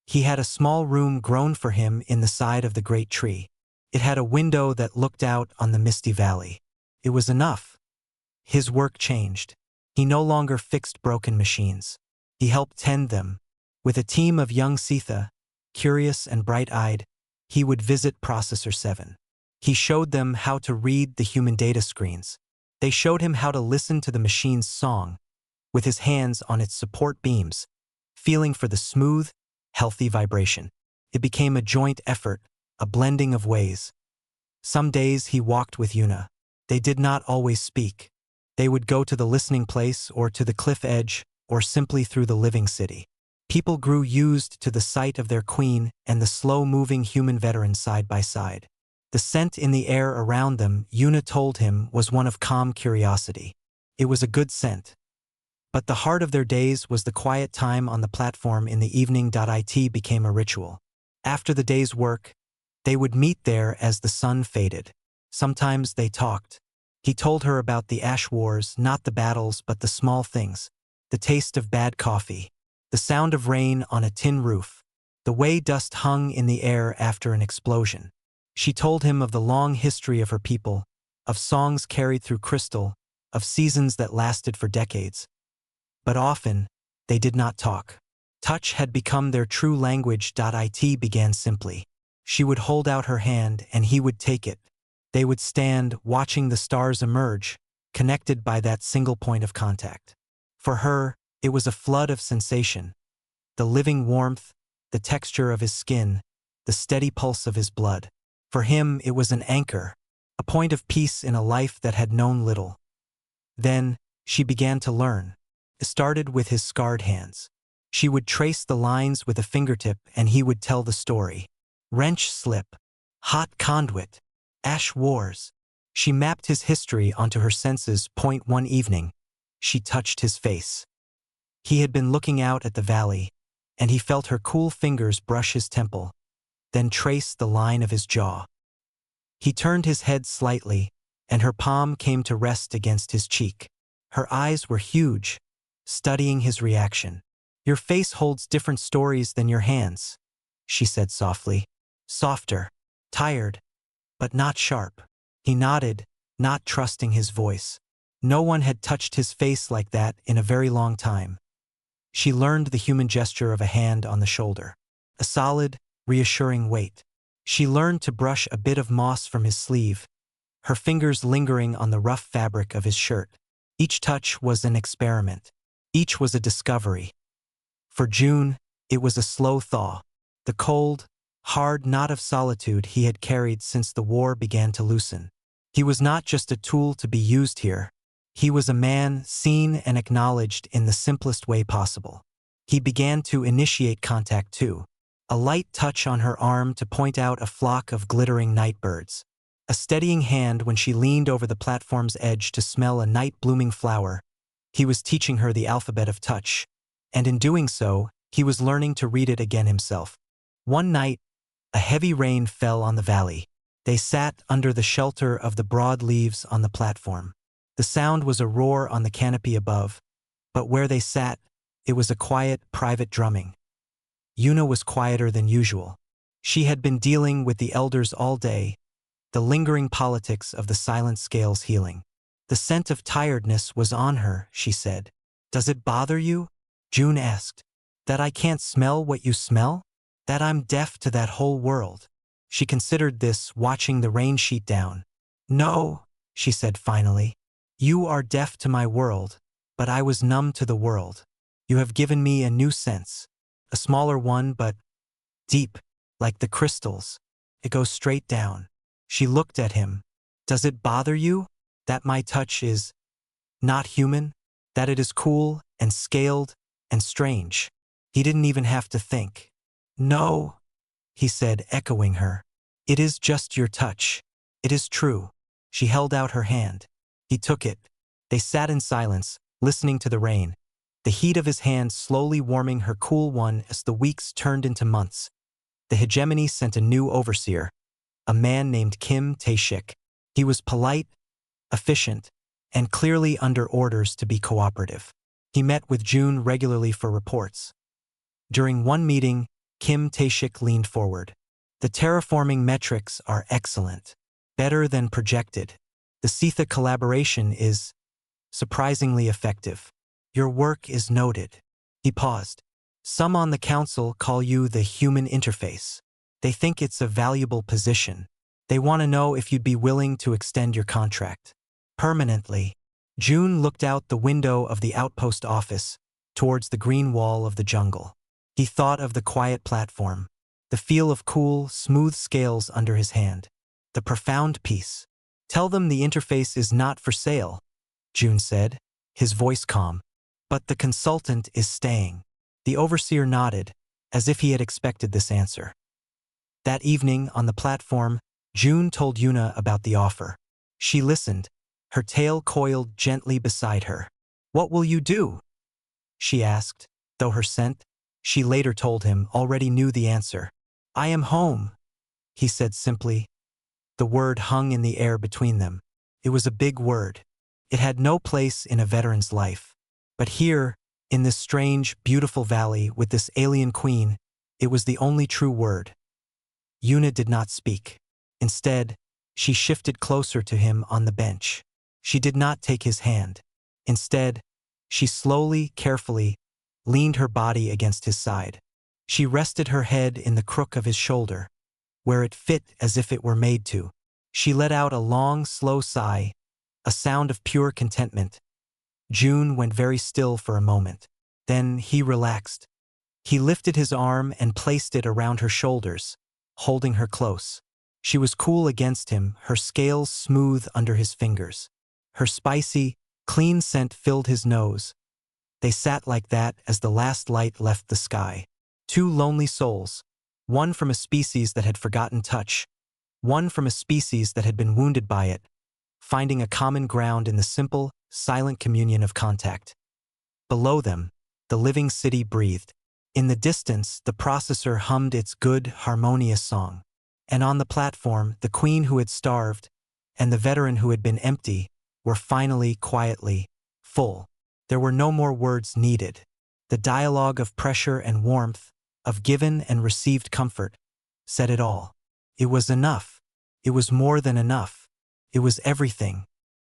He had a small room grown for him in the side of the great tree. It had a window that looked out on the misty valley. It was enough. His work changed. He no longer fixed broken machines. He helped tend them. With a team of young Sitha, curious and bright-eyed, he would visit Processor 7. He showed them how to read the human data screens. They showed him how to listen to the machine's song, with his hands on its support beams, feeling for the smooth, healthy vibration. It became a joint effort, a blending of ways. Some days he walked with Yuna. They did not always speak. They would go to the listening place or to the cliff edge or simply through the living city. People grew used to the sight of their queen and the slow-moving human veteran side by side. The scent in the air around them, Yuna told him, was one of calm curiosity. It was a good scent. But the heart of their days was the quiet time on the platform in the evening. It became a ritual. After the day's work, they would meet there as the sun faded. Sometimes they talked. He told her about the ash wars, not the battles but the small things. The taste of bad coffee. The sound of rain on a tin roof. The way dust hung in the air after an explosion. She told him of the long history of her people, of songs carried through crystal, of seasons that lasted for decades. But often, they did not talk. Touch had become their true language. It began simply. She would hold out her hand and he would take it. They would stand, watching the stars emerge, connected by that single point of contact. For her, it was a flood of sensation. The living warmth, the texture of his skin, the steady pulse of his blood. For him, it was an anchor, a point of peace in a life that had known little. Then, she began to learn. It started with his scarred hands. She would trace the lines with a fingertip and he would tell the story. Wrench slip, hot conduit, ash wars. She mapped his history onto her senses. One evening, she touched his face. He had been looking out at the valley, and he felt her cool fingers brush his temple, then trace the line of his jaw. He turned his head slightly, and her palm came to rest against his cheek. Her eyes were huge, studying his reaction. "Your face holds different stories than your hands," she said softly. Softer, tired, but not sharp. He nodded, not trusting his voice. No one had touched his face like that in a very long time. She learned the human gesture of a hand on the shoulder. A solid, reassuring weight. She learned to brush a bit of moss from his sleeve, her fingers lingering on the rough fabric of his shirt. Each touch was an experiment. Each was a discovery. For June, it was a slow thaw. The cold, hard knot of solitude he had carried since the war began to loosen. He was not just a tool to be used here. He was a man seen and acknowledged in the simplest way possible. He began to initiate contact too. A light touch on her arm to point out a flock of glittering nightbirds. A steadying hand when she leaned over the platform's edge to smell a night-blooming flower. He was teaching her the alphabet of touch. And in doing so, he was learning to read it again himself. One night, a heavy rain fell on the valley. They sat under the shelter of the broad leaves on the platform. The sound was a roar on the canopy above, but where they sat, it was a quiet, private drumming. Yuna was quieter than usual. She had been dealing with the elders all day, the lingering politics of the silent scales healing. The scent of tiredness was on her, she said. "Does it bother you?" June asked. "That I can't smell what you smell? That I'm deaf to that whole world?" She considered this, watching the rain sheet down. "No," she said finally. "You are deaf to my world, but I was numb to the world. You have given me a new sense. A smaller one, but deep, like the crystals. It goes straight down." She looked at him. "Does it bother you that my touch is not human? That it is cool and scaled and strange?" He didn't even have to think. "No," he said, echoing her. "It is just your touch. It is true." She held out her hand. He took it. They sat in silence, listening to the rain, the heat of his hand slowly warming her cool one as the weeks turned into months. The hegemony sent a new overseer, a man named Kim Tae-shik. He was polite, efficient, and clearly under orders to be cooperative. He met with June regularly for reports. During one meeting, Kim Tae-shik leaned forward. "The terraforming metrics are excellent. Better than projected. The Sitha collaboration is surprisingly effective. Your work is noted." He paused. "Some on the council call you the human interface. They think it's a valuable position. They want to know if you'd be willing to extend your contract permanently." June looked out the window of the outpost office, towards the green wall of the jungle. He thought of the quiet platform, the feel of cool, smooth scales under his hand, the profound peace. "Tell them the interface is not for sale," June said, his voice calm. "But the consultant is staying." The overseer nodded, as if he had expected this answer. That evening, on the platform, June told Yuna about the offer. She listened, her tail coiled gently beside her. "What will you do?" she asked, though her scent, she later told him, already knew the answer. "I am home," he said simply. The word hung in the air between them. It was a big word. It had no place in a veteran's life. But here, in this strange, beautiful valley with this alien queen, it was the only true word. Yuna did not speak. Instead, she shifted closer to him on the bench. She did not take his hand. Instead, she slowly, carefully, leaned her body against his side. She rested her head in the crook of his shoulder, where it fit as if it were made to. She let out a long, slow sigh, a sound of pure contentment. June went very still for a moment. Then he relaxed. He lifted his arm and placed it around her shoulders, holding her close. She was cool against him, her scales smooth under his fingers. Her spicy, clean scent filled his nose. They sat like that as the last light left the sky. Two lonely souls, one from a species that had forgotten touch, one from a species that had been wounded by it, finding a common ground in the simple, silent communion of contact. Below them, the living city breathed. In the distance, the processor hummed its good, harmonious song. And on the platform, the queen who had starved, and the veteran who had been empty were finally, quietly, full. There were no more words needed. The dialogue of pressure and warmth, of given and received comfort, said it all. It was enough. It was more than enough. It was everything.